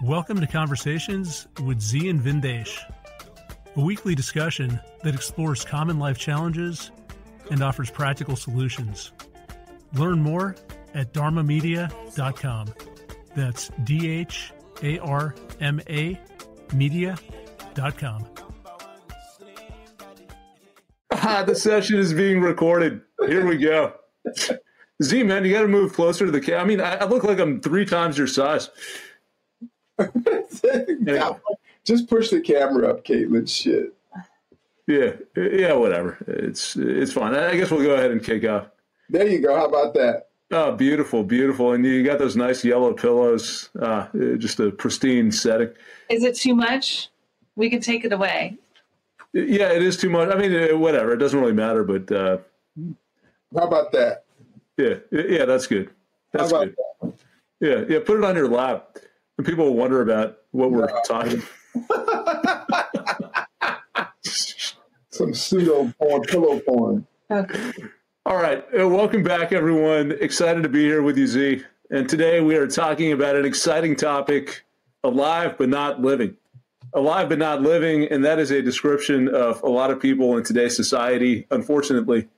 Welcome to Conversations with Z and Vindesh, a weekly discussion that explores common life challenges and offers practical solutions. Learn more at dharmamedia.com. That's DHARMA media.com. The session is being recorded. Here we go. Z, man, you got to move closer to the camera. I mean, I look like I'm 3 times your size. Just push the camera up, Caitlin. Shit. Yeah, whatever. It's fine. I guess we'll go ahead and kick off. There you go. How about that? Oh, beautiful, beautiful. And you got those nice yellow pillows. Just a pristine setting. Is it too much? We can take it away. Yeah, it is too much. I mean, whatever. It doesn't really matter, but... How about that? Yeah, that's good. That's good. That? Yeah, put it on your lap. And people will wonder about what we're talking. Some pseudo porn, pillow porn. Okay. All right. Welcome back, everyone. Excited to be here with you, Z. And today we are talking about an exciting topic, alive but not living. Alive but not living, and that is a description of a lot of people in today's society, unfortunately.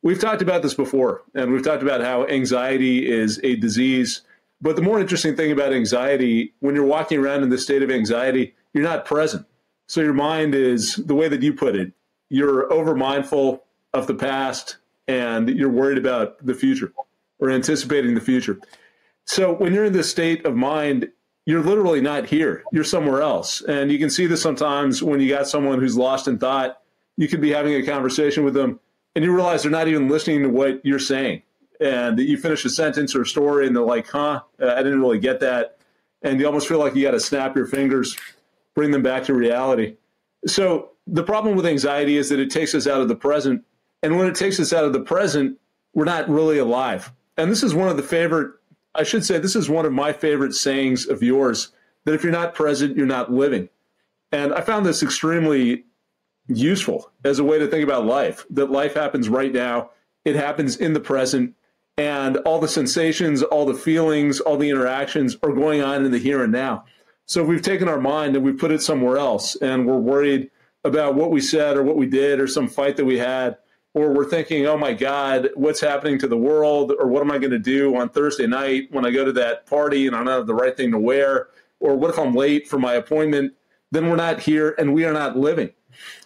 We've talked about this before, and we've talked about how anxiety is a disease. But the more interesting thing about anxiety, when you're walking around in this state of anxiety, you're not present. So your mind is, the way that you put it, you're over mindful of the past and you're worried about the future or anticipating the future. So when you're in this state of mind, you're literally not here. You're somewhere else. And you can see this sometimes when you got someone who's lost in thought. You could be having a conversation with them and you realize they're not even listening to what you're saying. And you finish a sentence or a story and they're like, I didn't really get that. And you almost feel like you got to snap your fingers, bring them back to reality. So the problem with anxiety is that it takes us out of the present. And when it takes us out of the present, we're not really alive. And this is one of the this is one of my favorite sayings of yours, that if you're not present, you're not living. And I found this extremely useful as a way to think about life, that life happens right now. It happens in the present. And all the sensations, all the feelings, all the interactions are going on in the here and now. So we've taken our mind and we've put it somewhere else, and we're worried about what we said or what we did or some fight that we had, or we're thinking, oh my God, what's happening to the world? Or what am I going to do on Thursday night when I go to that party and I don't have the right thing to wear? Or what if I'm late for my appointment? Then we're not here and we are not living.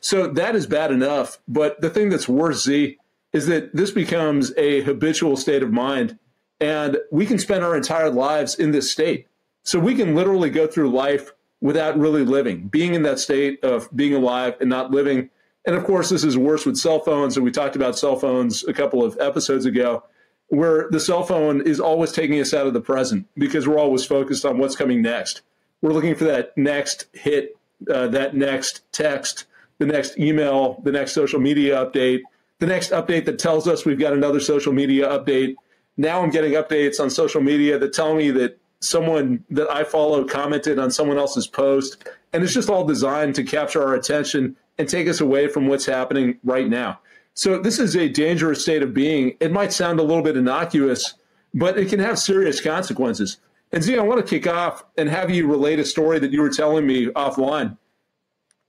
So that is bad enough. But the thing that's worse, Z, is that this becomes a habitual state of mind, and we can spend our entire lives in this state. So we can literally go through life without really living, being in that state of being alive and not living. And of course, this is worse with cell phones. And we talked about cell phones a couple of episodes ago, where the cell phone is always taking us out of the present because we're always focused on what's coming next. We're looking for that next hit, that next text, the next email, the next social media update, the next update that tells us we've got another social media update. Now I'm getting updates on social media that tell me that someone that I follow commented on someone else's post. And it's just all designed to capture our attention and take us away from what's happening right now. So this is a dangerous state of being. It might sound a little bit innocuous, but it can have serious consequences. And Z, I want to kick off and have you relate a story that you were telling me offline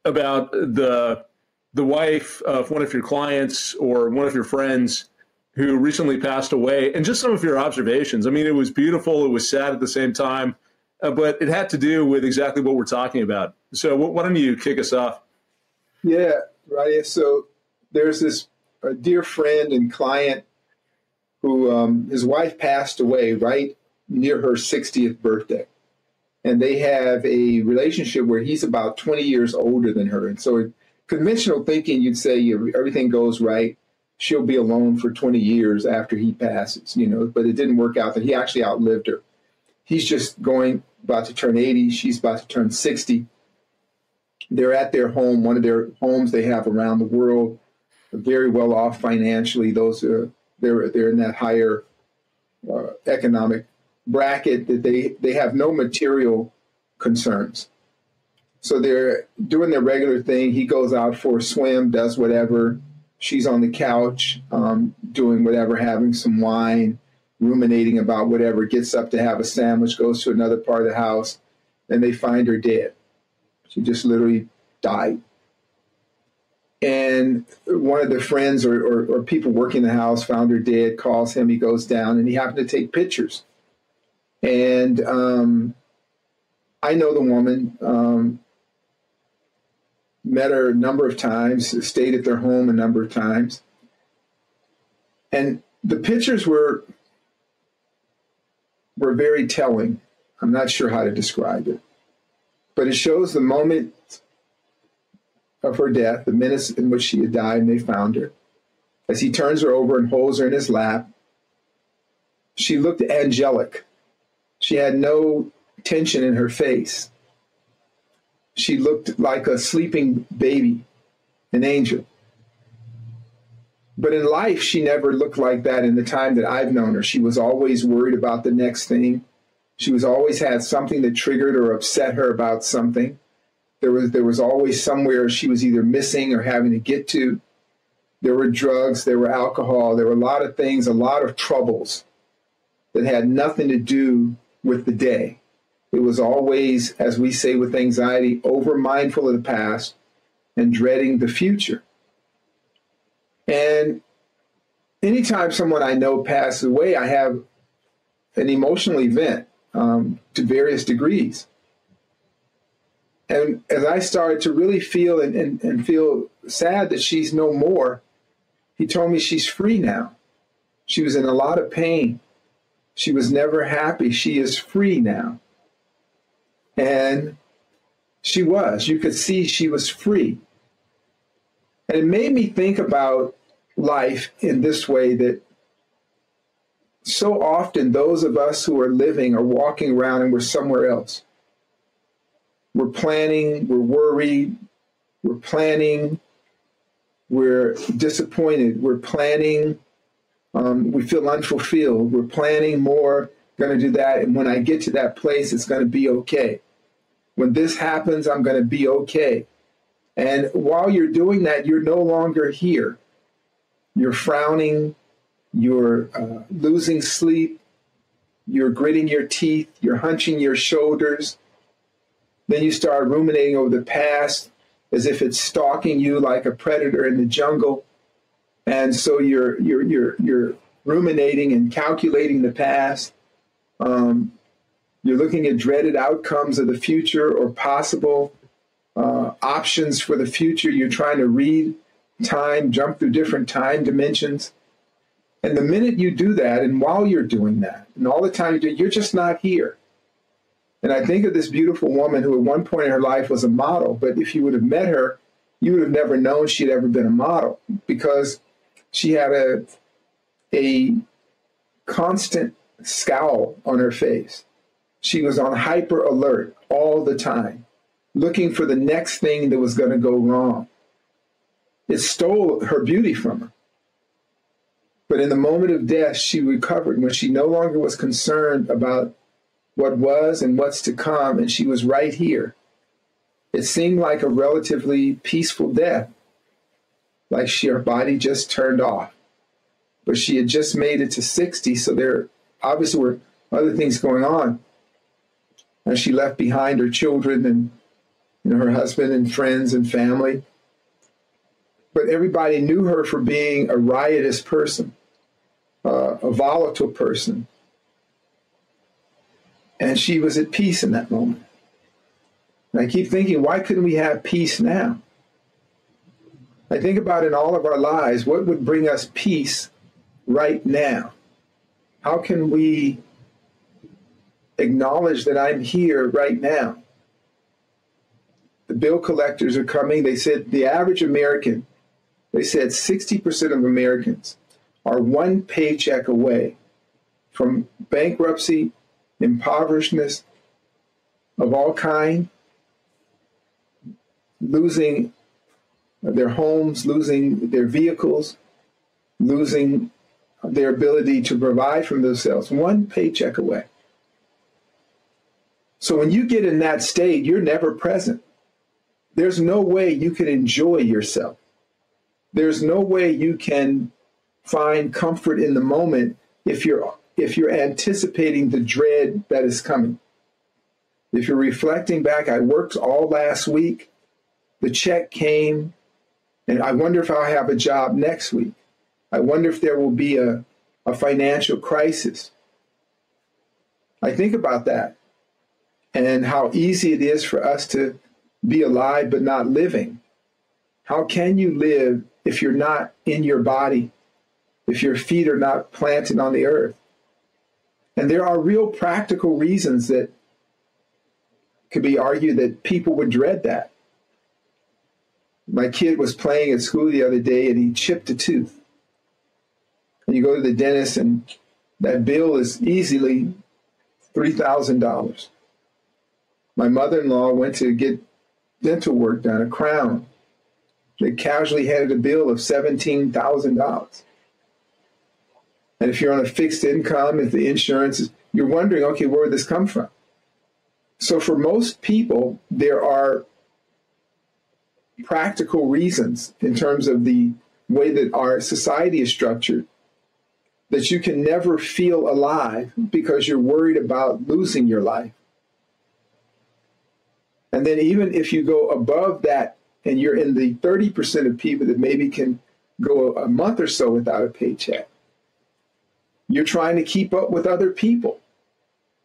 about the wife of one of your clients or one of your friends who recently passed away, and just some of your observations. I mean, it was beautiful. It was sad at the same time, but it had to do with exactly what we're talking about. So why don't you kick us off? Yeah, right. So there's this dear friend and client who his wife passed away right near her 60th birthday. And they have a relationship where he's about 20 years older than her. And so conventional thinking, you'd say everything goes right, she'll be alone for 20 years after he passes, but it didn't work out. That he actually outlived her. He's just about to turn 80. She's about to turn 60. They're at their home, one of their homes they have around the world, very well off financially. They're in that higher economic bracket that they have no material concerns. So they're doing their regular thing. He goes out for a swim, does whatever. She's on the couch, doing whatever, having some wine, ruminating about whatever, gets up to have a sandwich, goes to another part of the house. and they find her dead. She just literally died. And one of the friends or people working the house found her dead, calls him, he goes down, and he happened to take pictures. And I know the woman, met her a number of times, stayed at their home a number of times. And the pictures were very telling. I'm not sure how to describe it, but it shows the moment of her death, the minutes in which she had died, and they found her. As he turns her over and holds her in his lap, she looked angelic. She had no tension in her face. She looked like a sleeping baby, an angel. But in life, she never looked like that in the time that I've known her. She was always worried about the next thing. She was always had something that triggered or upset her about something. There was always somewhere she was either missing or having to get to. There were drugs, there were alcohol, there were a lot of things, a lot of troubles that had nothing to do with the day. It was always, as we say with anxiety, over mindful of the past and dreading the future. And anytime someone I know passes away, I have an emotional event to various degrees. And as I started to really feel and feel sad that she's no more, he told me she's free now. She was in a lot of pain. She was never happy. She is free now. And she was. You could see she was free. And it made me think about life in this way, that so often those of us who are living are walking around and we're somewhere else. We're planning, we're worried, we're planning, we're disappointed, we're planning, we feel unfulfilled, we're planning more, going to do that, and when I get to that place, it's going to be okay. When this happens, I'm going to be okay. And while you're doing that, you're no longer here. You're frowning, you're losing sleep, you're gritting your teeth, you're hunching your shoulders. Then you start ruminating over the past as if it's stalking you like a predator in the jungle. And so you're ruminating and calculating the past. You're looking at dreaded outcomes of the future or possible options for the future. You're trying to read time, jump through different time dimensions. And the minute you do that, and while you're doing that, and all the time you do, you're just not here. And I think of this beautiful woman who at one point in her life was a model, but if you would have met her, you would have never known she'd ever been a model, because she had a constant scowl on her face. She was on hyper alert all the time, looking for the next thing that was going to go wrong. It stole her beauty from her. But in the moment of death, she recovered when she no longer was concerned about what was and what's to come, and she was right here. It seemed like a relatively peaceful death, like her body just turned off. But she had just made it to 60, so there obviously were other things going on. And she left behind her children and her husband and friends and family. But everybody knew her for being a riotous person, a volatile person. And she was at peace in that moment. And I keep thinking, why couldn't we have peace now? I think about in all of our lives, what would bring us peace right now? How can we acknowledge that I'm here right now? The bill collectors are coming. They said the average American, they said 60% of Americans are one paycheck away from bankruptcy, impoverishedness of all kind, losing their homes, losing their vehicles, losing their ability to provide for themselves, one paycheck away. So when you get in that state, you're never present. There's no way you can enjoy yourself. There's no way you can find comfort in the moment if you're anticipating the dread that is coming. If you're reflecting back, I worked all last week, the check came, and I wonder if I'll have a job next week. I wonder if there will be a financial crisis. I think about that and how easy it is for us to be alive but not living. How can you live if you're not in your body, if your feet are not planted on the earth? And there are real practical reasons that could be argued that people would dread that. My kid was playing at school the other day and he chipped a tooth. And you go to the dentist and that bill is easily $3,000. My mother-in-law went to get dental work done, a crown. They casually handed a bill of $17,000. And if you're on a fixed income, if the insurance is, you're wondering, okay, where would this come from? So for most people, there are practical reasons in terms of the way that our society is structured that you can never feel alive because you're worried about losing your life. And then even if you go above that and you're in the 30% of people that maybe can go a month or so without a paycheck, you're trying to keep up with other people.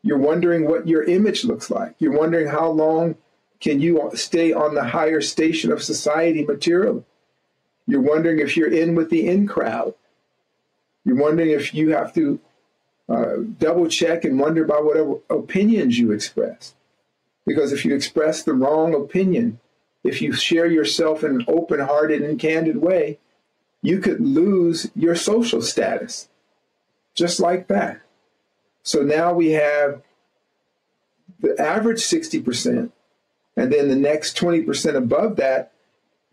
You're wondering what your image looks like. You're wondering how long can you stay on the higher station of society materially. You're wondering if you're in with the in crowd. You're wondering if you have to double check and wonder about whatever opinions you express. Because if you express the wrong opinion, if you share yourself in an open-hearted and candid way, you could lose your social status. Just like that. So now we have the average 60%, and then the next 20% above that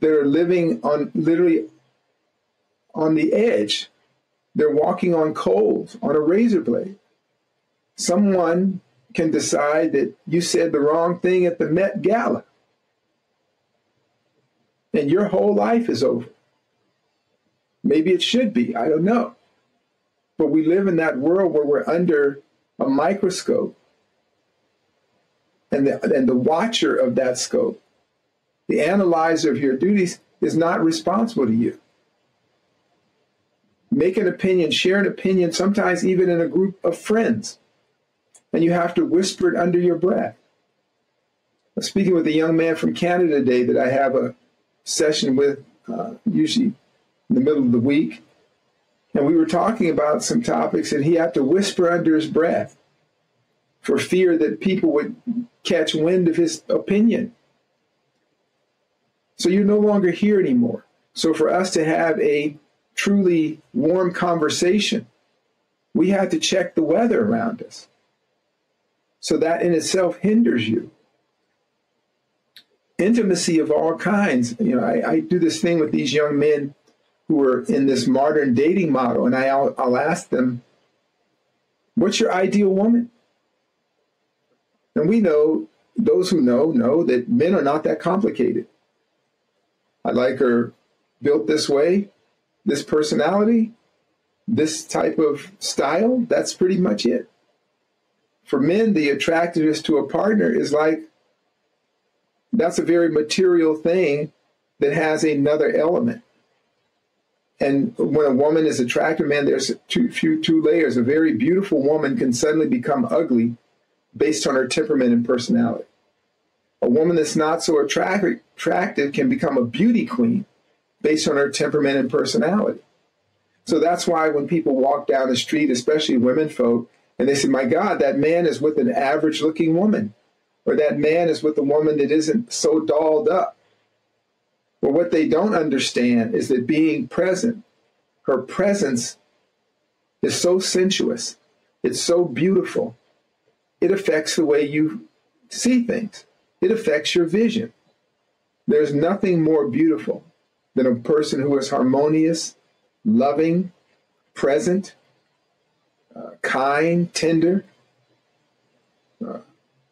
are living on literally on the edge. They're walking on coals, on a razor blade. Someone can decide that you said the wrong thing at the Met Gala, and your whole life is over. Maybe it should be, I don't know. But we live in that world where we're under a microscope, and the watcher of that scope, the analyzer of your duties, is not responsible to you. Make an opinion, share an opinion, sometimes even in a group of friends, and you have to whisper it under your breath. I was speaking with a young man from Canada today that I have a session with, usually in the middle of the week. And we were talking about some topics, and he had to whisper under his breath for fear that people would catch wind of his opinion. So you're no longer here anymore. So for us to have a truly warm conversation, we had to check the weather around us. So that in itself hinders you. Intimacy of all kinds. You know, I do this thing with these young men who are in this modern dating model, and I'll ask them, what's your ideal woman? And we know, those who know that men are not that complicated. I like her built this way, this personality, this type of style, that's pretty much it. For men, the attractiveness to a partner is like, that's a very material thing that has another element. And when a woman is attractive, man, there's two layers. A very beautiful woman can suddenly become ugly based on her temperament and personality. A woman that's not so attractive can become a beauty queen based on her temperament and personality. So that's why when people walk down the street, especially women folk, and they say, my God, that man is with an average looking woman, or that man is with a woman that isn't so dolled up. Well, what they don't understand is that being present, her presence is so sensuous. It's so beautiful. It affects the way you see things. It affects your vision. There's nothing more beautiful than a person who is harmonious, loving, present, kind, tender,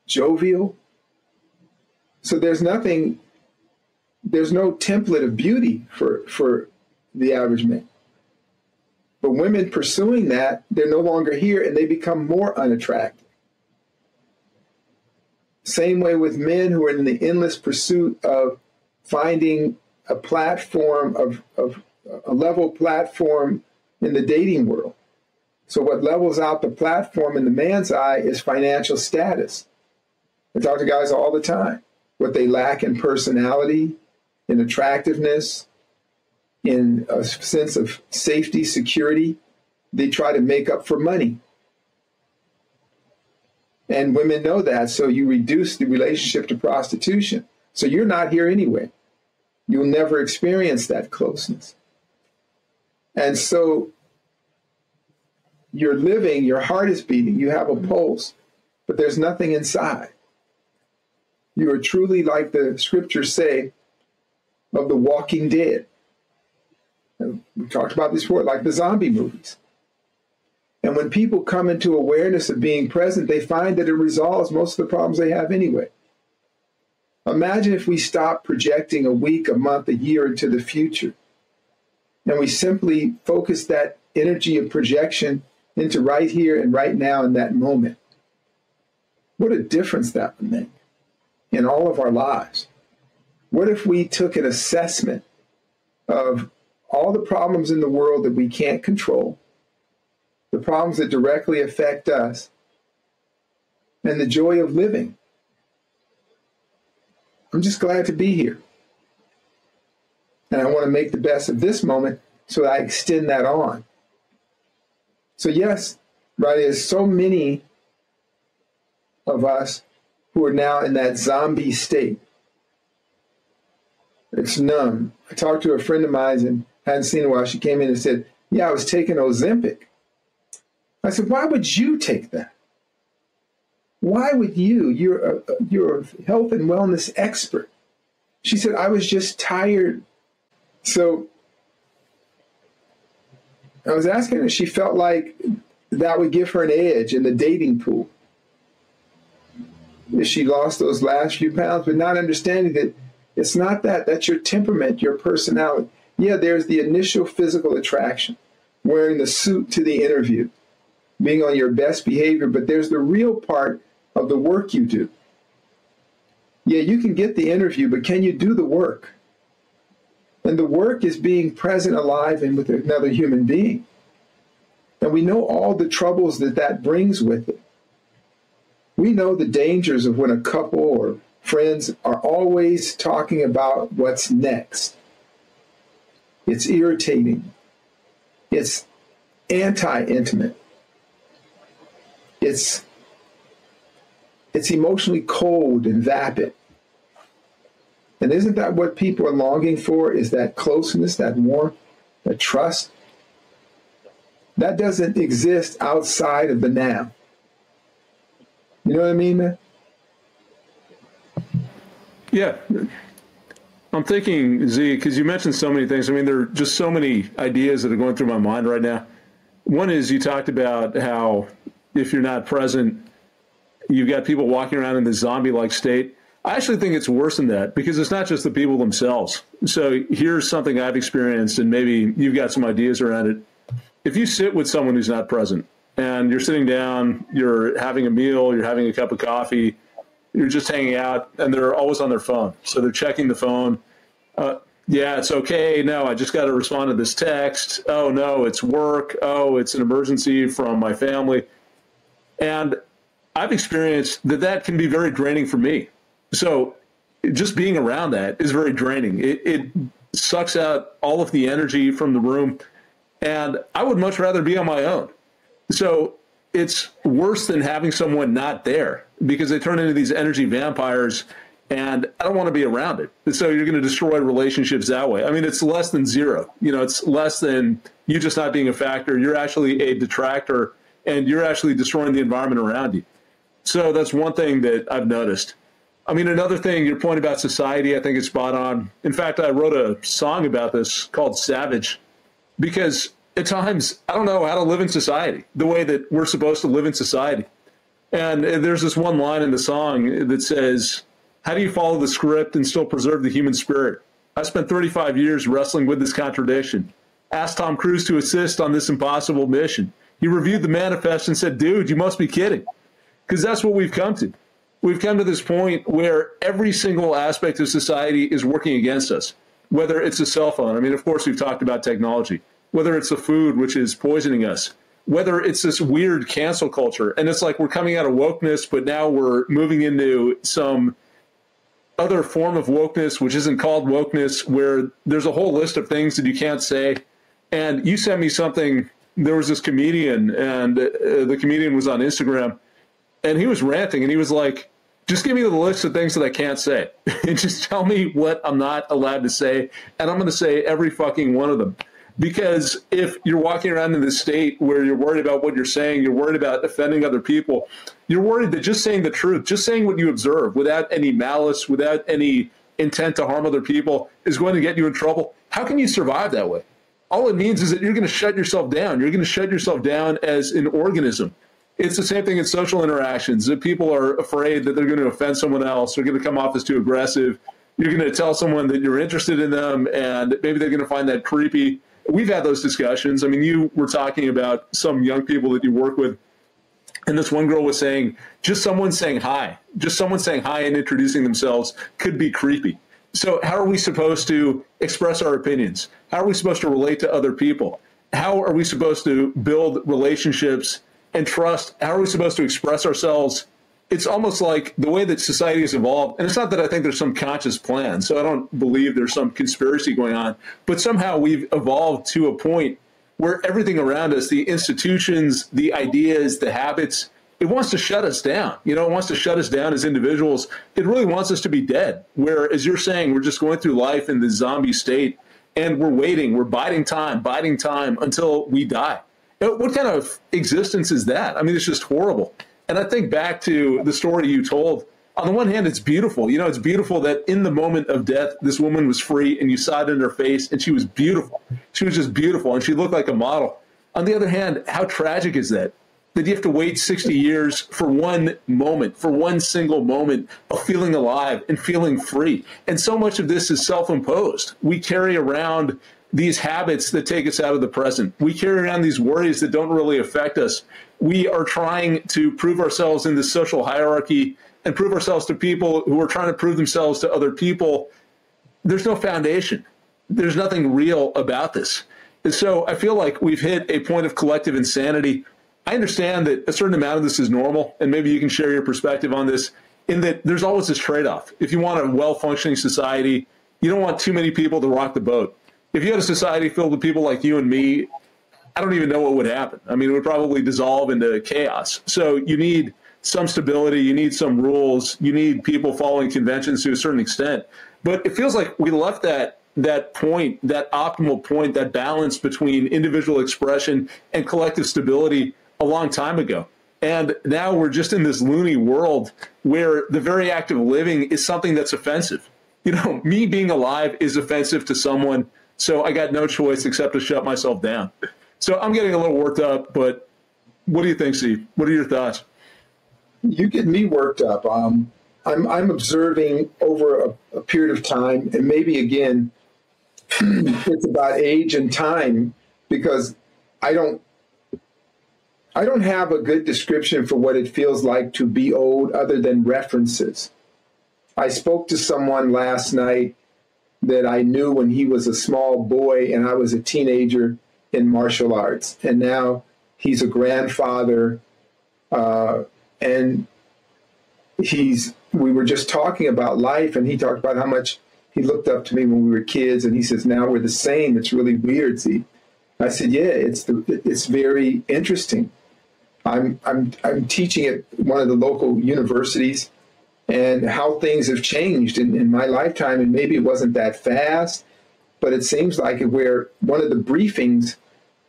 jovial. So there's no template of beauty for the average man. But women pursuing that, they're no longer here and they become more unattractive. Same way with men who are in the endless pursuit of finding a platform of a level platform in the dating world. So what levels out the platform in the man's eye is financial status. I talk to guys all the time. What they lack in personality, in attractiveness, in a sense of safety, security, they try to make up for money. And women know that, so you reduce the relationship to prostitution. So you're not here anyway. You'll never experience that closeness. And so you're living, your heart is beating, you have a pulse, but there's nothing inside. You are truly, like the scriptures say, of the walking dead. And we talked about this before, like the zombie movies. And when people come into awareness of being present, they find that it resolves most of the problems they have anyway. Imagine if we stopped projecting a week, a month, a year into the future, and we simply focus that energy of projection into right here and right now in that moment. What a difference that would make in all of our lives. What if we took an assessment of all the problems in the world that we can't control, the problems that directly affect us, and the joy of living? I'm just glad to be here. And I want to make the best of this moment so that I extend that on. So yes, right, there's so many of us who are now in that zombie state. It's numb. I talked to a friend of mine and hadn't seen her in a while. She came in and said, yeah, I was taking Ozempic. I said, why would you take that? Why would you? You're a health and wellness expert. She said, I was just tired. So I was asking her, she felt like that would give her an edge in the dating pool if she lost those last few pounds, but not understanding that it's not that. That's your temperament, your personality. Yeah, there's the initial physical attraction, wearing the suit to the interview, being on your best behavior, but there's the real part of the work you do. Yeah, you can get the interview, but can you do the work? And the work is being present, alive, and with another human being. And we know all the troubles that that brings with it. We know the dangers of when a couple or friends are always talking about what's next. It's irritating. It's anti-intimate. It's emotionally cold and vapid. And isn't that what people are longing for, is that closeness, that warmth, that trust? That doesn't exist outside of the now. You know what I mean, man? Yeah. I'm thinking, Z, because you mentioned so many things. I mean, there are just so many ideas that are going through my mind right now. One is you talked about how if you're not present, you've got people walking around in this zombie-like state. I actually think it's worse than that, because it's not just the people themselves. So here's something I've experienced, and maybe you've got some ideas around it. If you sit with someone who's not present, and you're sitting down, you're having a meal, you're having a cup of coffee, you're just hanging out, and they're always on their phone. So they're checking the phone. Yeah, it's okay. No, I just got to respond to this text. Oh, no, it's work. Oh, it's an emergency from my family. And I've experienced that can be very draining for me. So just being around that is very draining. It sucks out all of the energy from the room. And I would much rather be on my own. So it's worse than having someone not there, because they turn into these energy vampires, and I don't want to be around it. So you're going to destroy relationships that way. I mean, it's less than zero. You know, it's less than you just not being a factor. You're actually a detractor, and you're actually destroying the environment around you. So that's one thing that I've noticed. I mean, another thing, your point about society, I think is spot on. In fact, I wrote a song about this called Savage, because at times I don't know how to live in society the way that we're supposed to live in society. And there's this one line in the song that says, how do you follow the script and still preserve the human spirit? I spent 35 years wrestling with this contradiction. Asked Tom Cruise to assist on this impossible mission. He reviewed the manifest and said, dude, you must be kidding. Because that's what we've come to. we've come to this point where every single aspect of society is working against us, whether it's a cell phone. I mean, of course, we've talked about technology, whether it's the food, which is poisoning us, whether it's this weird cancel culture. And it's like we're coming out of wokeness, but now we're moving into some other form of wokeness, which isn't called wokeness, where there's a whole list of things that you can't say. And you sent me something. There was this comedian, and the comedian was on Instagram, and he was ranting, and he was like, just give me the list of things that I can't say. And just tell me what I'm not allowed to say, and I'm going to say every fucking one of them. Because if you're walking around in this state where you're worried about what you're saying, you're worried about offending other people, you're worried that just saying the truth, just saying what you observe without any malice, without any intent to harm other people is going to get you in trouble. How can you survive that way? All it means is that you're going to shut yourself down. You're going to shut yourself down as an organism. It's the same thing in social interactions. If people are afraid that they're going to offend someone else, they're going to come off as too aggressive, you're going to tell someone that you're interested in them, and maybe they're going to find that creepy. We've had those discussions. I mean, you were talking about some young people that you work with, and this one girl was saying, just someone saying hi and introducing themselves could be creepy. So how are we supposed to express our opinions? How are we supposed to relate to other people? How are we supposed to build relationships and trust? How are we supposed to express ourselves? It's almost like the way that society has evolved, and it's not that I think there's some conscious plan, so I don't believe there's some conspiracy going on, but somehow we've evolved to a point where everything around us, the institutions, the ideas, the habits, it wants to shut us down. You know, it wants to shut us down as individuals. It really wants us to be dead, where, as you're saying, we're just going through life in the zombie state, and we're waiting, we're biding time until we die. What kind of existence is that? I mean, it's just horrible. And I think back to the story you told. On the one hand, it's beautiful. You know, it's beautiful that in the moment of death, this woman was free and you saw it in her face and she was beautiful. She was just beautiful and she looked like a model. On the other hand, how tragic is that? That you have to wait 60 years for one moment, for one single moment of feeling alive and feeling free. And so much of this is self-imposed. We carry around these habits that take us out of the present. We carry around these worries that don't really affect us. We are trying to prove ourselves in this social hierarchy and prove ourselves to people who are trying to prove themselves to other people. There's no foundation. There's nothing real about this. And so I feel like we've hit a point of collective insanity. I understand that a certain amount of this is normal, and maybe you can share your perspective on this, in that there's always this trade-off. If you want a well-functioning society, you don't want too many people to rock the boat. If you had a society filled with people like you and me, I don't even know what would happen. I mean, it would probably dissolve into chaos. So you need some stability, you need some rules, you need people following conventions to a certain extent. But it feels like we left that point, that optimal point, that balance between individual expression and collective stability a long time ago. And now we're just in this loony world where the very act of living is something that's offensive. You know, me being alive is offensive to someone, so I got no choice except to shut myself down. So I'm getting a little worked up, but what do you think, Steve? What are your thoughts? You get me worked up. I'm observing over a period of time, and maybe again, it's about age and time, because I don't have a good description for what it feels like to be old other than references. I spoke to someone last night that I knew when he was a small boy and I was a teenager in martial arts. And now he's a grandfather, and we were just talking about life, and he talked about how much he looked up to me when we were kids, and he says, now we're the same. It's really weird, see. I said, yeah, it's very interesting. I'm teaching at one of the local universities, and how things have changed in my lifetime, and maybe it wasn't that fast, but it seems like where one of the briefings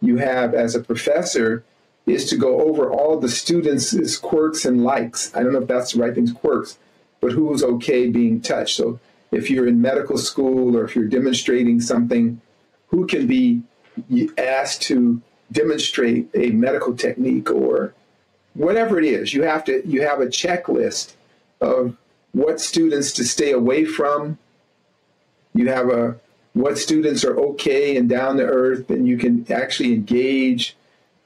you have as a professor is to go over all the students' quirks and likes. I don't know if that's the right thing, quirks, but who's okay being touched. So if you're in medical school or if you're demonstrating something, who can be asked to demonstrate a medical technique or whatever it is. You have a checklist of what students to stay away from. You have what students are okay and down to earth, and you can actually engage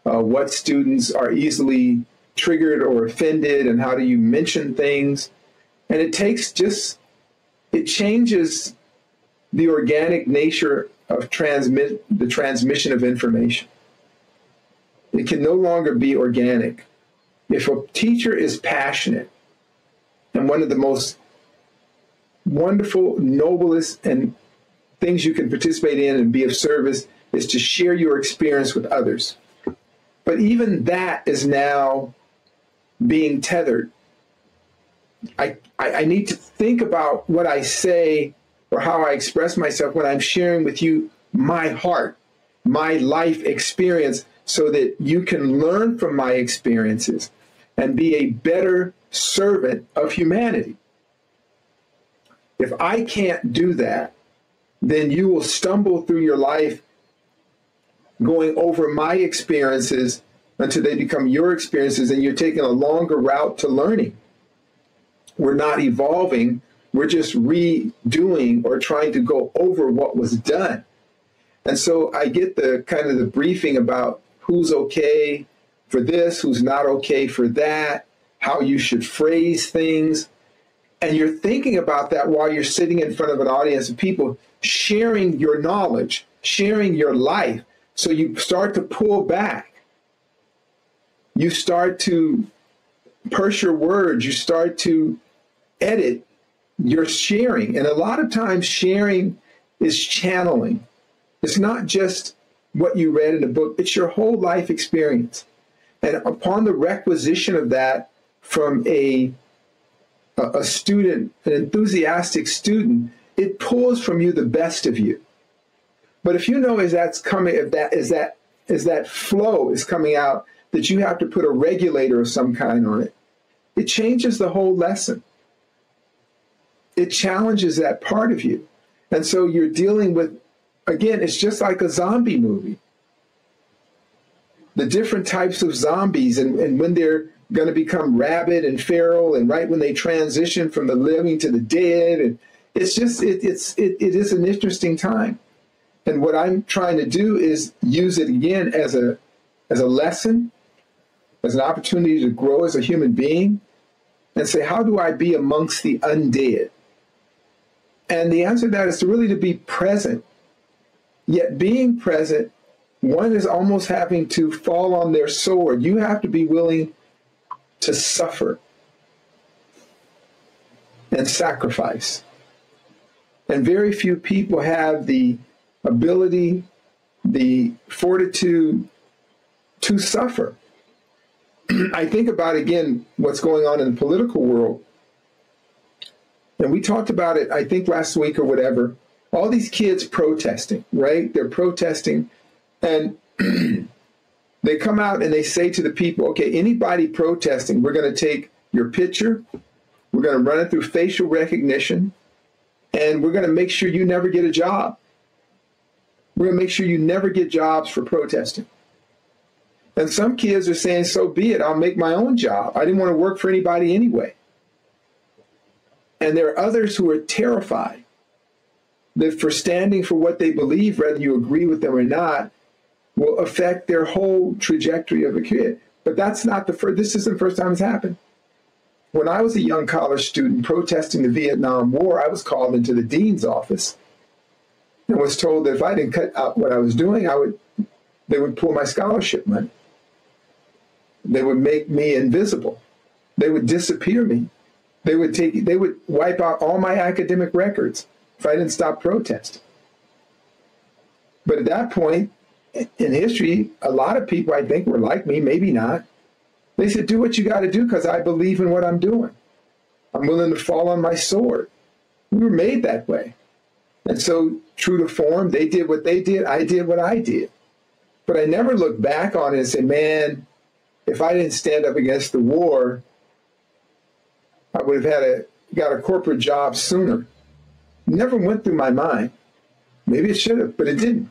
what students are easily triggered or offended, and how do you mention things. And it changes the organic nature of the transmission of information. It can no longer be organic. If a teacher is passionate, and one of the most wonderful, noblest, and things you can participate in and be of service is to share your experience with others. But even that is now being tethered. I need to think about what I say or how I express myself when I'm sharing with you my heart, my life experience, so that you can learn from my experiences and be a better servant of humanity. If I can't do that, then you will stumble through your life going over my experiences until they become your experiences, and you're taking a longer route to learning. We're not evolving. We're just redoing or trying to go over what was done. And so I get the kind of the briefing about who's okay for this, who's not okay for that, how you should phrase things. And you're thinking about that while you're sitting in front of an audience of people sharing your knowledge, sharing your life. So you start to pull back. You start to purse your words. You start to edit your sharing. And a lot of times sharing is channeling. It's not just what you read in a book. It's your whole life experience. And upon the requisition of that from a student, an enthusiastic student, it pulls from you the best of you. But if you know as that's coming, if that flow is coming out, that you have to put a regulator of some kind on it, it changes the whole lesson. It challenges that part of you. And so you're dealing with, again, it's just like a zombie movie. The different types of zombies and when they're going to become rabid and feral, and right when they transition from the living to the dead. And it's just, it is an interesting time. And what I'm trying to do is use it again as a lesson, as an opportunity to grow as a human being, and say, how do I be amongst the undead? And the answer to that is to be present. Yet being present, one is almost having to fall on their sword. You have to be willing to suffer and sacrifice. And very few people have the ability, the fortitude to suffer. I think about, again, what's going on in the political world. And we talked about it, I think, last week or whatever. All these kids protesting, right? They're protesting. And they come out and they say to the people, okay, anybody protesting, we're going to take your picture, we're going to run it through facial recognition, and we're going to make sure you never get a job. We're going to make sure you never get jobs for protesting. And some kids are saying, so be it, I'll make my own job. I didn't want to work for anybody anyway. And there are others who are terrified that for standing for what they believe, whether you agree with them or not, will affect their whole trajectory of a kid. But that's not this isn't the first time it's happened. When I was a young college student protesting the Vietnam War, I was called into the dean's office and was told that if I didn't cut out what I was doing, they would pull my scholarship money. They would make me invisible. They would disappear me. They would wipe out all my academic records if I didn't stop protesting. But at that point in history, a lot of people, I think, were like me, maybe not. They said, do what you got to do because I believe in what I'm doing. I'm willing to fall on my sword. We were made that way. And so, true to form, they did what they did. I did what I did. But I never looked back on it and said, man, if I didn't stand up against the war, I would have got a corporate job sooner. Never went through my mind. Maybe it should have, but it didn't.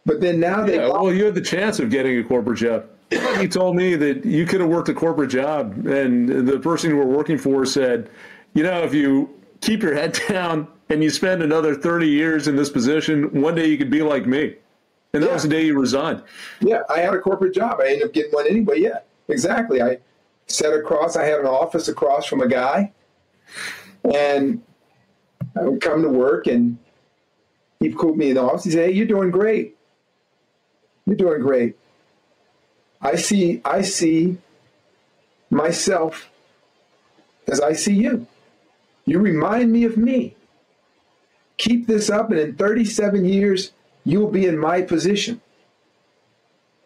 But then now well, you had the chance of getting a corporate job. You told me that you could have worked a corporate job, and the person you were working for said, if you keep your head down and you spend another 30 years in this position, one day you could be like me. And that was the day you resigned. Yeah, I had a corporate job. I ended up getting one anyway. Yeah, exactly. I had an office across from a guy And I would come to work, and he'd call me in the office. He'd say, "Hey, you're doing great. You're doing great. I see myself as I see you. You remind me of me. Keep this up, and in 37 years, you'll be in my position."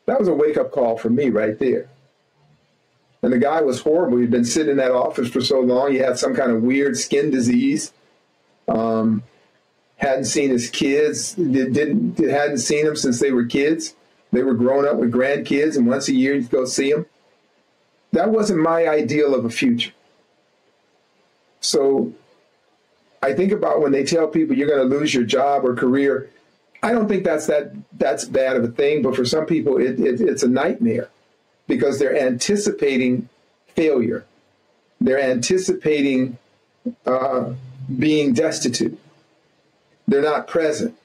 That was a wake-up call for me right there. And the guy was horrible. He'd been sitting in that office for so long. He had some kind of weird skin disease. Hadn't seen his kids. Hadn't seen them since they were kids. They were growing up with grandkids, and once a year you'd go see them. That wasn't my ideal of a future. So I think about when they tell people you're going to lose your job or career. I don't think that's bad of a thing, but for some people it's a nightmare because they're anticipating failure. They're anticipating being destitute. They're not present.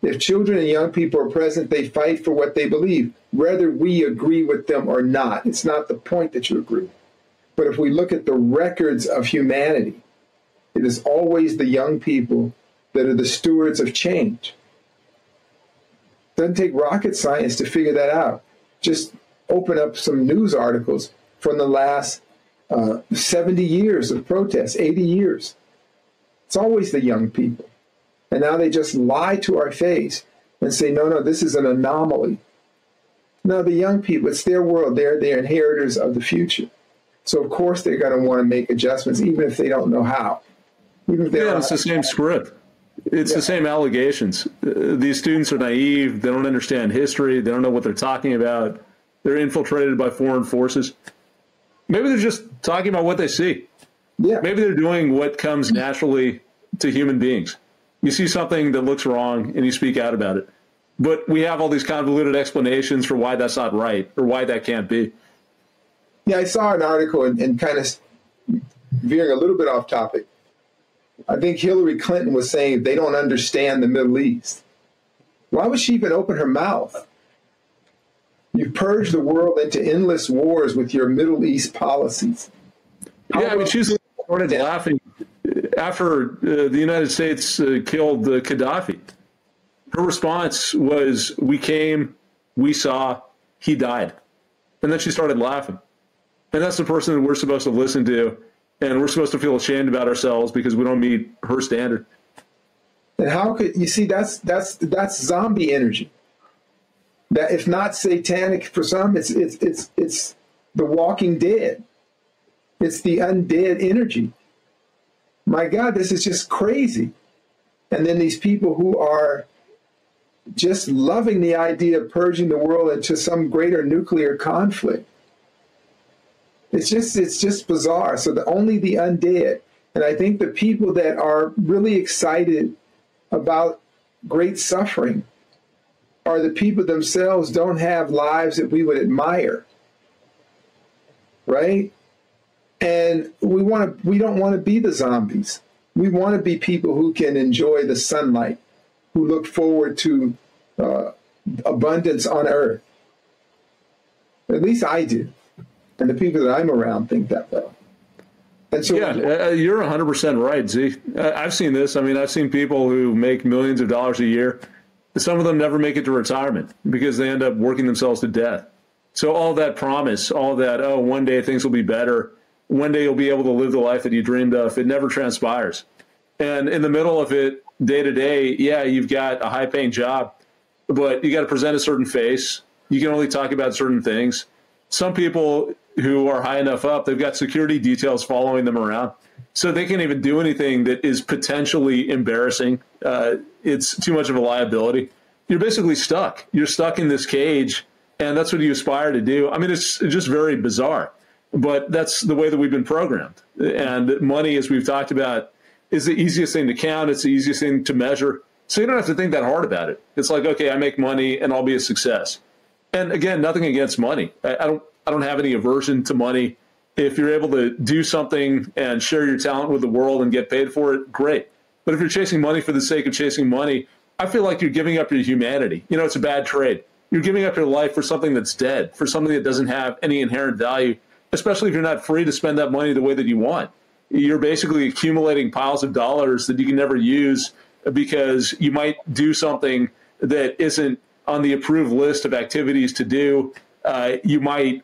If children and young people are present, they fight for what they believe, whether we agree with them or not. It's not the point that you agree. But if we look at the records of humanity, it is always the young people that are the stewards of change. It doesn't take rocket science to figure that out. Just open up some news articles from the last 70 years of protests, 80 years. It's always the young people. And now they just lie to our face and say, no, this is an anomaly. No, the young people, it's their world. They're inheritors of the future. So, of course, they're going to want to make adjustments, even if they don't know how. It's the same script. It's the same allegations. These students are naive. They don't understand history. They don't know what they're talking about. They're infiltrated by foreign forces. Maybe they're just talking about what they see. Yeah. Maybe they're doing what comes naturally to human beings. You see something that looks wrong and you speak out about it. But we have all these convoluted explanations for why that's not right or why that can't be. Yeah, I saw an article and kind of veering a little bit off topic. I think Hillary Clinton was saying they don't understand the Middle East. Why would she even open her mouth? You purge the world into endless wars with your Middle East policies. Yeah, I mean, she's started laughing after the United States killed Gaddafi. Her response was, we came, we saw, he died. And then she started laughing. And that's the person that we're supposed to listen to. And we're supposed to feel ashamed about ourselves because we don't meet her standard. And how could you see that's zombie energy? That if not satanic for some, it's the Walking Dead. It's the undead energy. My God, this is just crazy. And then these people who are just loving the idea of purging the world into some greater nuclear conflict. It's just bizarre. So only the undead. And I think the people that are really excited about great suffering are the people themselves don't have lives that we would admire. Right? And we don't want to be the zombies. We want to be people who can enjoy the sunlight, who look forward to abundance on earth. At least I do. And the people that I'm around think that way. And so, you're 100% right, Z. I've seen this. I mean, I've seen people who make millions of dollars a year. Some of them never make it to retirement because they end up working themselves to death. So all that promise, all that, one day things will be better. One day you'll be able to live the life that you dreamed of. It never transpires. And in the middle of it, day to day, you've got a high-paying job, but you got to present a certain face. You can only talk about certain things. Some people who are high enough up, they've got security details following them around. So they can't even do anything that is potentially embarrassing. It's too much of a liability. You're basically stuck. You're stuck in this cage, and that's what you aspire to do. I mean, it's just very bizarre, but that's the way that we've been programmed. And money, as we've talked about, is the easiest thing to count. It's the easiest thing to measure. So you don't have to think that hard about it. It's like, okay, I make money and I'll be a success. And again, nothing against money. I don't have any aversion to money. If you're able to do something and share your talent with the world and get paid for it, great. But if you're chasing money for the sake of chasing money, I feel like you're giving up your humanity. You know, it's a bad trade. You're giving up your life for something that's dead, for something that doesn't have any inherent value, especially if you're not free to spend that money the way that you want. You're basically accumulating piles of dollars that you can never use because you might do something that isn't on the approved list of activities to do. You might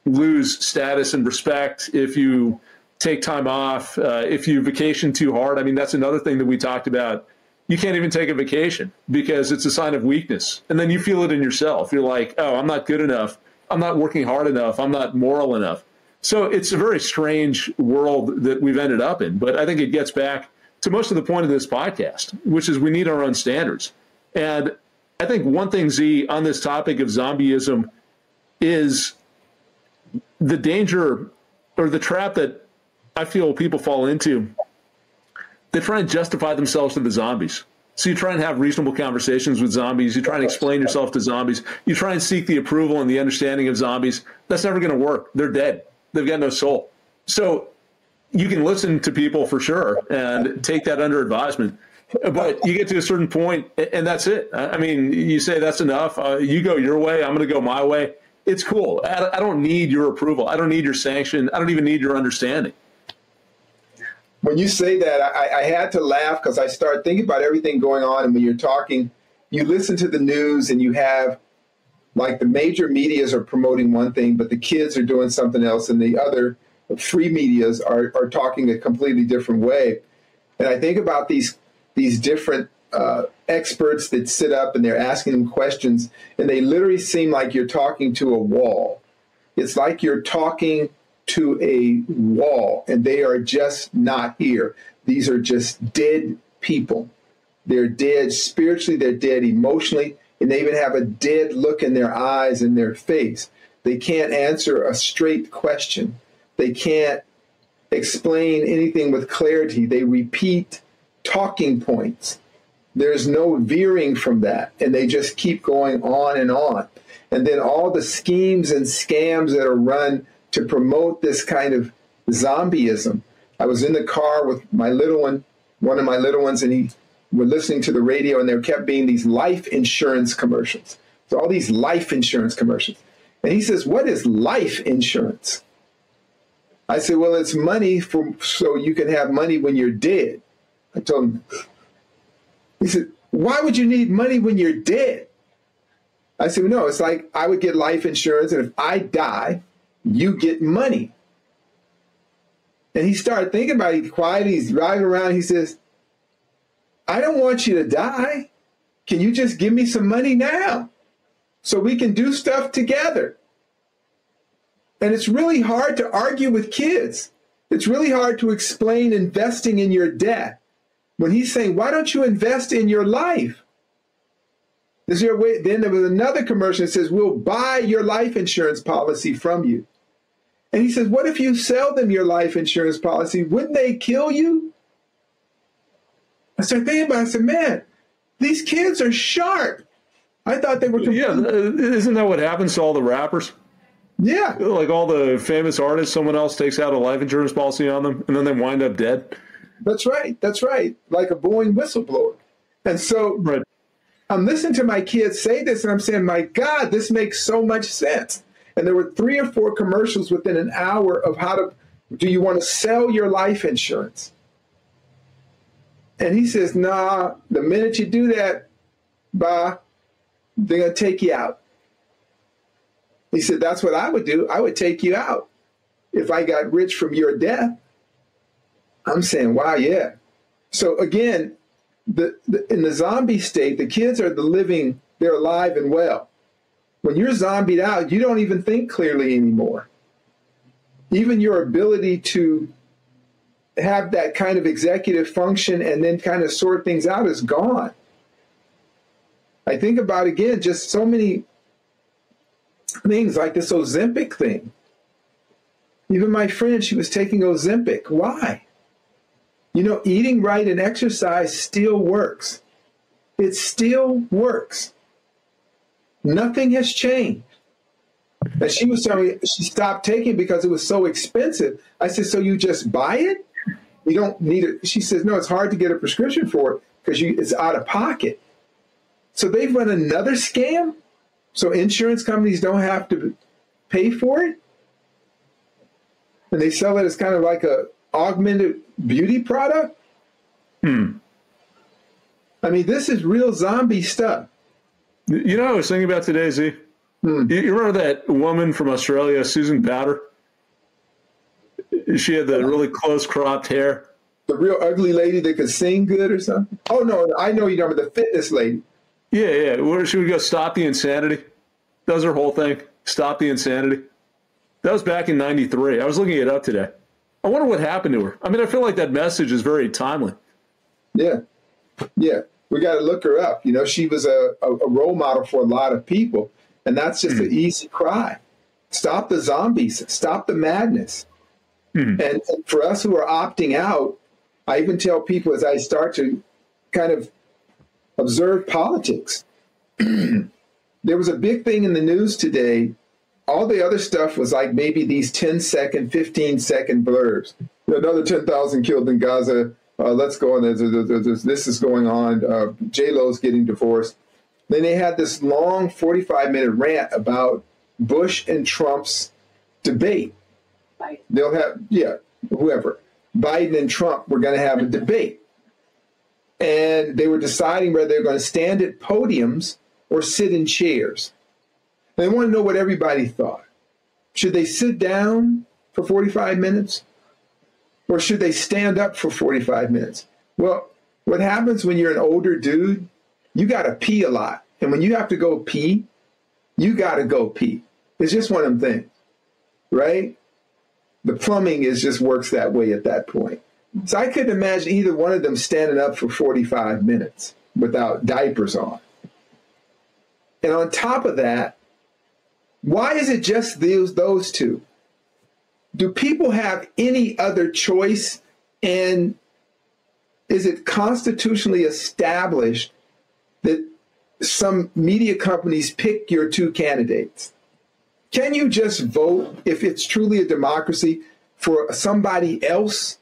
lose status and respect if you take time off, if you vacation too hard. I mean, that's another thing that we talked about. You can't even take a vacation because it's a sign of weakness. And then you feel it in yourself. You're like, oh, I'm not good enough. I'm not working hard enough. I'm not moral enough. So it's a very strange world that we've ended up in. But I think it gets back to most of the point of this podcast, which is we need our own standards. And I think one thing, Z, on this topic of zombieism is the danger or the trap that I feel people fall into. They try and justify themselves to the zombies. So you try and have reasonable conversations with zombies. You try and explain yourself to zombies. You try and seek the approval and the understanding of zombies. That's never going to work. They're dead. They've got no soul. So you can listen to people for sure and take that under advisement. But you get to a certain point, and that's it. I mean, you say that's enough. You go your way. I'm going to go my way. It's cool. I don't need your approval. I don't need your sanction. I don't even need your understanding. When you say that, I had to laugh because I start thinking about everything going on. And when you're talking, you listen to the news and you have, like, the major medias are promoting one thing, but the kids are doing something else. And the other free medias are talking a completely different way. And I think about these different experts that sit up and they're asking them questions, and they literally seem like you're talking to a wall. It's like you're talking to a wall, and they are just not here. These are just dead people. They're dead spiritually, they're dead emotionally, and they even have a dead look in their eyes and their face. They can't answer a straight question. They can't explain anything with clarity. They repeat talking points. There's no veering from that, and they just keep going on and on. And then all the schemes and scams that are run to promote this kind of zombieism. I was in the car with my little one, one of my little ones, and we're listening to the radio, and there kept being these life insurance commercials. So all these life insurance commercials. And he says, "What is life insurance?" I said, "Well, it's money so you can have money when you're dead." I told him. He said, "Why would you need money when you're dead?" I said, "No, it's like I would get life insurance, and if I die, you get money." And he started thinking about it. He's quiet. He's driving around. He says, "I don't want you to die. Can you just give me some money now so we can do stuff together?" And it's really hard to argue with kids. It's really hard to explain investing in your debt when he's saying, "Why don't you invest in your life?" Is there a way? Then there was another commercial that says, "We'll buy your life insurance policy from you." And he says, "What if you sell them your life insurance policy? Wouldn't they kill you?" I started thinking about it. I said, man, these kids are sharp. I thought they were completely... Yeah, isn't that what happens to all the rappers? Yeah. Like all the famous artists, someone else takes out a life insurance policy on them, and then they wind up dead. That's right. That's right. Like a Boeing whistleblower. And so I'm listening to my kids say this, and I'm saying, my God, this makes so much sense. And there were 3 or 4 commercials within an hour of do you want to sell your life insurance? And he says, "Nah, the minute you do that, they're going to take you out." He said, "That's what I would do. I would take you out if I got rich from your death." I'm saying, wow, yeah. So again, in the zombie state, the kids are they're alive and well. When you're zombied out, you don't even think clearly anymore. Even your ability to have that kind of executive function and then kind of sort things out is gone. I think about, again, just so many things like this Ozempic thing. Even my friend, she was taking Ozempic. Why? You know, eating right and exercise still works. It still works. Nothing has changed. And she was telling me she stopped taking it because it was so expensive. I said, "So you just buy it? You don't need it?" She says, "No, it's hard to get a prescription for it because it's out of pocket." So they've run another scam? So insurance companies don't have to pay for it? And they sell it as kind of like augmented beauty product? I mean, this is real zombie stuff. You know what I was thinking about today, Z? You remember that woman from Australia, Susan Powder? She had the really close cropped hair. The real ugly lady that could sing good or something? Oh, no, I know you're talking about the fitness lady. Yeah. Where she would go, stop the insanity. That was her whole thing. Stop the insanity. That was back in 93. I was looking it up today. I wonder what happened to her. I mean, I feel like that message is very timely. Yeah. We got to look her up. You know, she was a role model for a lot of people. And that's just an easy cry. Stop the zombies. Stop the madness. And for us who are opting out, I even tell people as I start to kind of observe politics, there was a big thing in the news today. All the other stuff was like maybe these 10-second, 15-second blurbs. Another 10,000 killed in Gaza. Let's go on. This is going on. J-Lo's getting divorced. Then they had this long 45-minute rant about Bush and Trump's debate. They'll have, whoever. Biden and Trump were going to have a debate. And they were deciding whether they're going to stand at podiums or sit in chairs. They want to know what everybody thought. Should they sit down for 45 minutes? Or should they stand up for 45 minutes? Well, what happens when you're an older dude, you got to pee a lot. And when you have to go pee, you got to go pee. It's just one of them things, right? The plumbing just works that way at that point. So I couldn't imagine either one of them standing up for 45 minutes without diapers on. And on top of that, why is it just those two? Do people have any other choice? And is it constitutionally established that some media companies pick your two candidates? Can you just vote, if it's truly a democracy, for somebody else?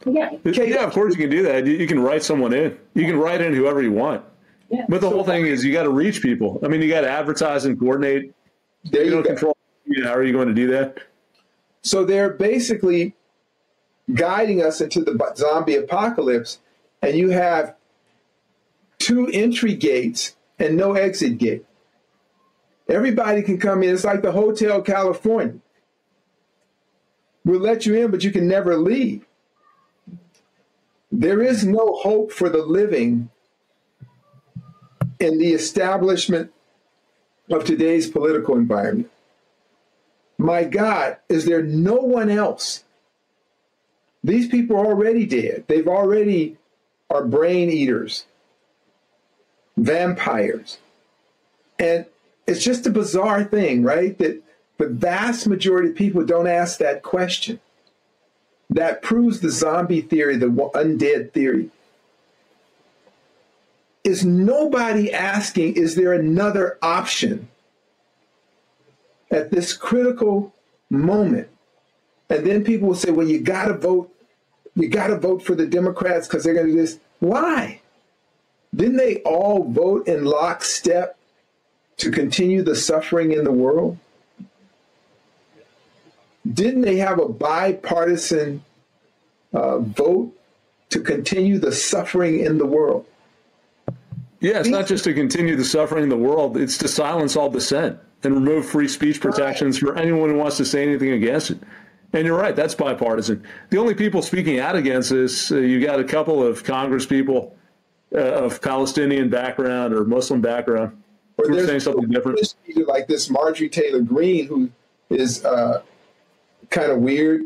Yeah. Yeah, of course you can do that. You can write someone in. You can write in whoever you want. Yeah. But the whole thing is you got to reach people. I mean, you got to advertise and coordinate. There you don't go. control. How are you going to do that? So they're basically guiding us into the zombie apocalypse, and you have 2 entry gates and no exit gate. Everybody can come in. It's like the Hotel California. We'll let you in, but you can never leave. There is no hope for the living in the establishment of today's political environment. My God, is there no one else? These people are already dead. They've already are brain eaters, vampires. And it's just a bizarre thing, right? That the vast majority of people don't ask that question. That proves the zombie theory, the undead theory. Is nobody asking, is there another option at this critical moment? And then people will say, well, you got to vote. You got to vote for the Democrats because they're going to do this. Why? Didn't they all vote in lockstep to continue the suffering in the world? Didn't they have a bipartisan vote to continue the suffering in the world? Yeah, it's not just to continue the suffering in the world. It's to silence all dissent and remove free speech protections for anyone who wants to say anything against it. And you're right, that's bipartisan. The only people speaking out against this, you got a couple of Congress people of Palestinian background or Muslim background Or who are saying something different. Like this Marjorie Taylor Greene, who is kind of weird.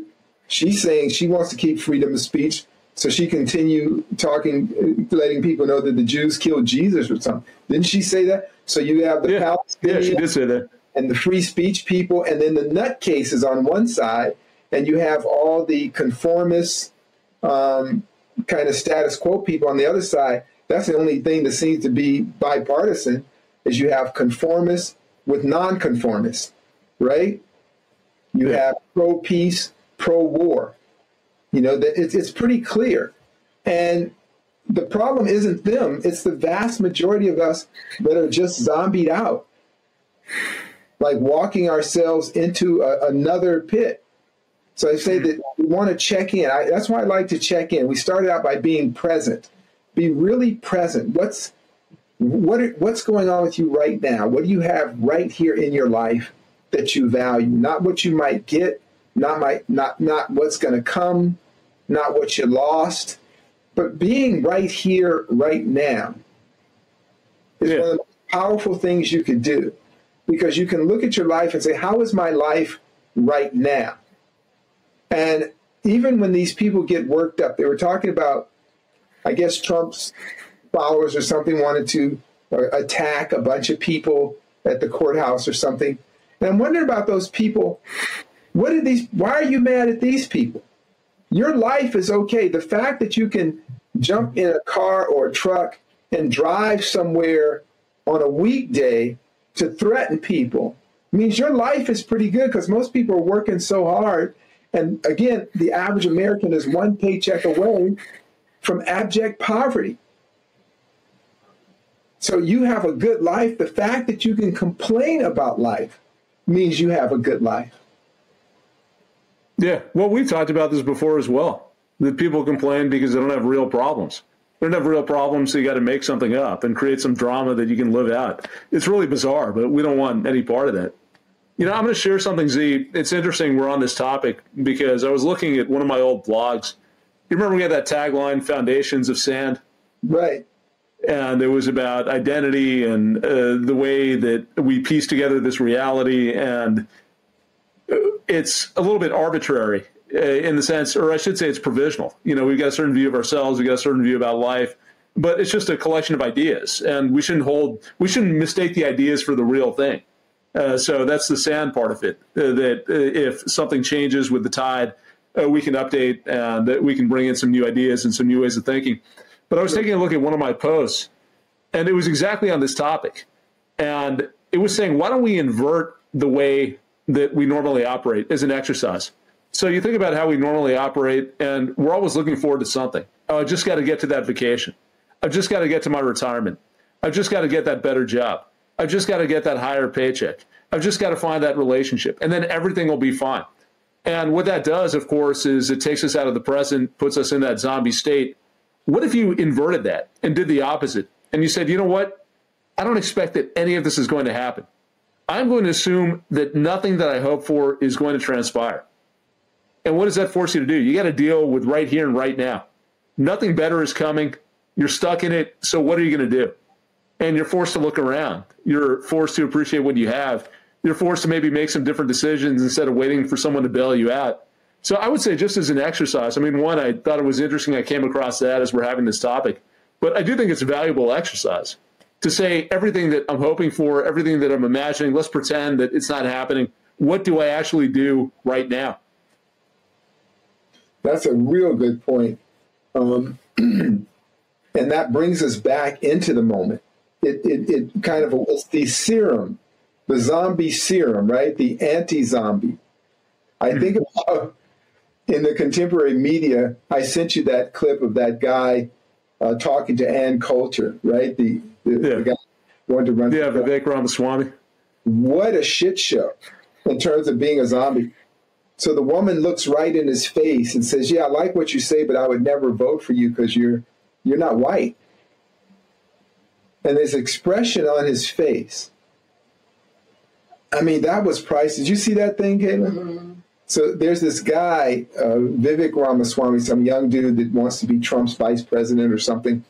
She's saying she wants to keep freedom of speech, so she continue talking, letting people know that the Jews killed Jesus or something. Didn't she say that? So you have the Palestinians, she did say that, and the free speech people, and then the nutcases on one side, and you have all the conformist kind of status quo people on the other side. That's the only thing that seems to be bipartisan, is you have conformists with nonconformists, right? You have pro-peace, pro-war. You know, it's pretty clear. And the problem isn't them. It's the vast majority of us that are just zombied out, like walking ourselves into another pit. So I say that we want to check in. That's why I like to check in. We started out by being present. Be really present. What's going on with you right now? What do you have right here in your life that you value? Not what you might get, not what's going to come, not what you lost, but being right here, right now is one of the most powerful things you could do, because you can look at your life and say, how is my life right now? And even when these people get worked up, they were talking about, I guess Trump's followers or something wanted to attack a bunch of people at the courthouse or something. And I'm wondering about those people. Why are you mad at these people? Your life is okay. The fact that you can jump in a car or a truck and drive somewhere on a weekday to threaten people means your life is pretty good, because most people are working so hard. And again, the average American is one paycheck away from abject poverty. So you have a good life. The fact that you can complain about life means you have a good life. Yeah, well, we've talked about this before as well, that people complain because they don't have real problems. They don't have real problems, so you got to make something up and create some drama that you can live out. It's really bizarre, but we don't want any part of that. You know, I'm going to share something, Z. It's interesting we're on this topic because I was looking at one of my old blogs. You remember we had that tagline, Foundations of Sand? Right. And it was about identity and the way that we piece together this reality. And it's a little bit arbitrary in the sense, or I should say it's provisional. You know, we've got a certain view of ourselves. We've got a certain view about life. But it's just a collection of ideas. And we shouldn't mistake the ideas for the real thing. So that's the sand part of it, that if something changes with the tide, we can update and we can bring in some new ideas and some new ways of thinking. But I was taking a look at one of my posts, and it was exactly on this topic. And it was saying, why don't we invert the way that we normally operate as an exercise? So you think about how we normally operate, and we're always looking forward to something. Oh, I just got to get to that vacation. I've just got to get to my retirement. I've just got to get that better job. I've just got to get that higher paycheck. I've just got to find that relationship, and then everything will be fine. And what that does, of course, is it takes us out of the present, puts us in that zombie state. What if you inverted that and did the opposite? And you said, you know what? I don't expect that any of this is going to happen. I'm going to assume that nothing that I hope for is going to transpire. And what does that force you to do? You got to deal with right here and right now. Nothing better is coming. You're stuck in it. So what are you going to do? And you're forced to look around. You're forced to appreciate what you have. You're forced to maybe make some different decisions instead of waiting for someone to bail you out. So I would say, just as an exercise, I mean, one, I thought it was interesting. I came across that as we're having this topic. But I do think it's a valuable exercise to say everything that I'm hoping for, everything that I'm imagining, let's pretend that it's not happening. What do I actually do right now? That's a real good point. And that brings us back into the moment. It kind of, it's the serum, the zombie serum, right? The anti-zombie. I think about, in the contemporary media, I sent you that clip of that guy talking to Ann Coulter, right? The guy who wanted to run. Yeah, Vivek Ramaswamy. What a shit show in terms of being a zombie. So the woman looks right in his face and says, yeah, I like what you say, but I would never vote for you because you're not white. And this expression on his face, I mean, that was priceless. Did you see that thing, Caitlin? Mm-hmm. So there's this guy, Vivek Ramaswamy, some young dude that wants to be Trump's vice president or something,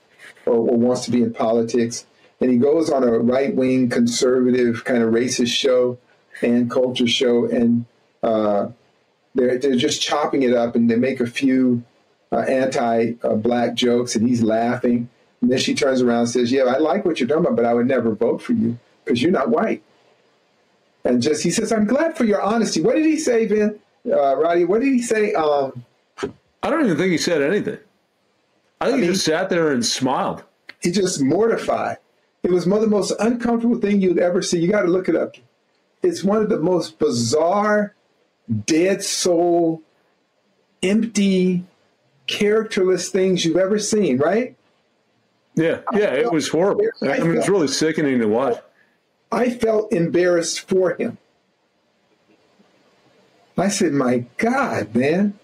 or wants to be in politics. And he goes on a right-wing, conservative, kind of racist show and culture show, and they're just chopping it up, and they make a few anti-black jokes, and he's laughing. And then she turns around and says, yeah, I like what you're talking about, but I would never vote for you because you're not white. And he says, I'm glad for your honesty. What did he say, Vin? Roddy, what did he say? I don't even think he said anything. I think he just sat there and smiled. He just mortified. It was one of the most uncomfortable things you'd ever see. You got to look it up. It's one of the most bizarre, dead soul, empty, characterless things you've ever seen, right? Yeah, it was horrible. I mean, it's really sickening to watch. I felt embarrassed for him. I said, my God, man,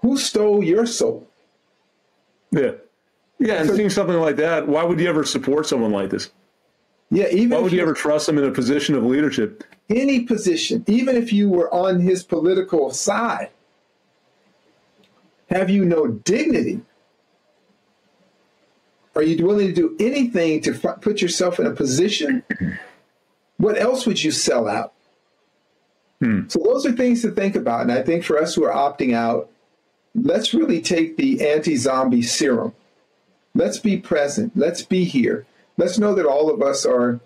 who stole your soul? Yeah. Yeah, and seeing something like that, why would you ever support someone like this? Yeah, why would you ever trust them in a position of leadership? Any position, even if you were on his political side, have you no dignity? Are you willing to do anything to put yourself in a position? What else would you sell out? So those are things to think about. And I think for us who are opting out, let's really take the anti-zombie serum. Let's be present. Let's be here. Let's know that all of us are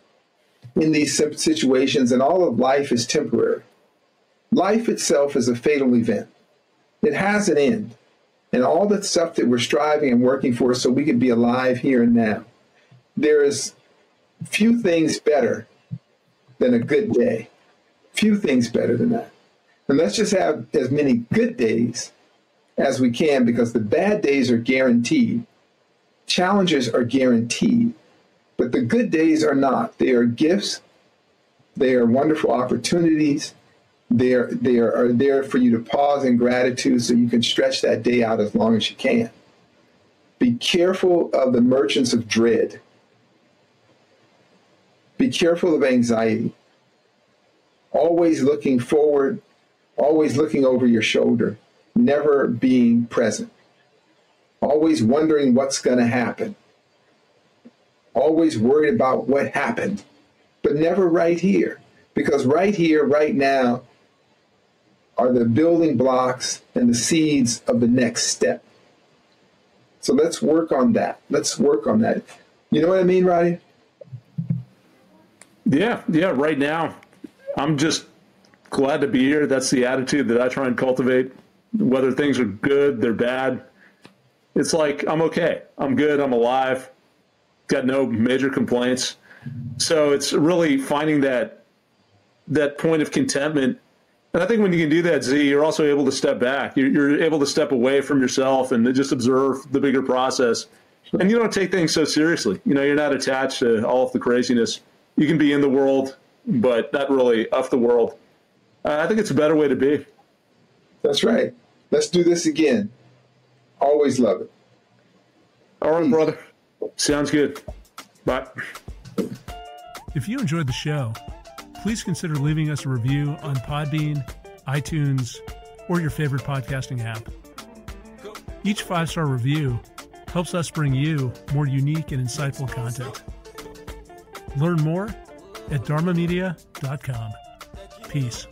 in these situations and all of life is temporary. Life itself is a fatal event. It has an end. And all the stuff that we're striving and working for so we can be alive here and now. There is few things better than a good day. Few things better than that. And let's just have as many good days as we can, because the bad days are guaranteed. Challenges are guaranteed. But the good days are not. They are gifts. They are wonderful opportunities. They are there for you to pause in gratitude so you can stretch that day out as long as you can. Be careful of the merchants of dread. Be careful of anxiety. Always looking forward, always looking over your shoulder, never being present. Always wondering what's going to happen. Always worried about what happened, but never right here. Because right here, right now, are the building blocks and the seeds of the next step. So let's work on that. Let's work on that. You know what I mean, Roddy? Yeah, right now, I'm just glad to be here. That's the attitude that I try and cultivate. Whether things are good, they're bad. It's like, I'm okay. I'm good. I'm alive. Got no major complaints. So it's really finding that point of contentment. And I think when you can do that, Z, you're also able to step back. You're able to step away from yourself and just observe the bigger process. And you don't take things so seriously. You're not attached to all of the craziness. You can be in the world, but not really of the world. I think it's a better way to be. That's right. Let's do this again. Always love it. All right, brother. Sounds good. Bye. If you enjoyed the show, please consider leaving us a review on Podbean, iTunes, or your favorite podcasting app. Each 5-star review helps us bring you more unique and insightful content. Learn more at dharmamedia.com. Peace.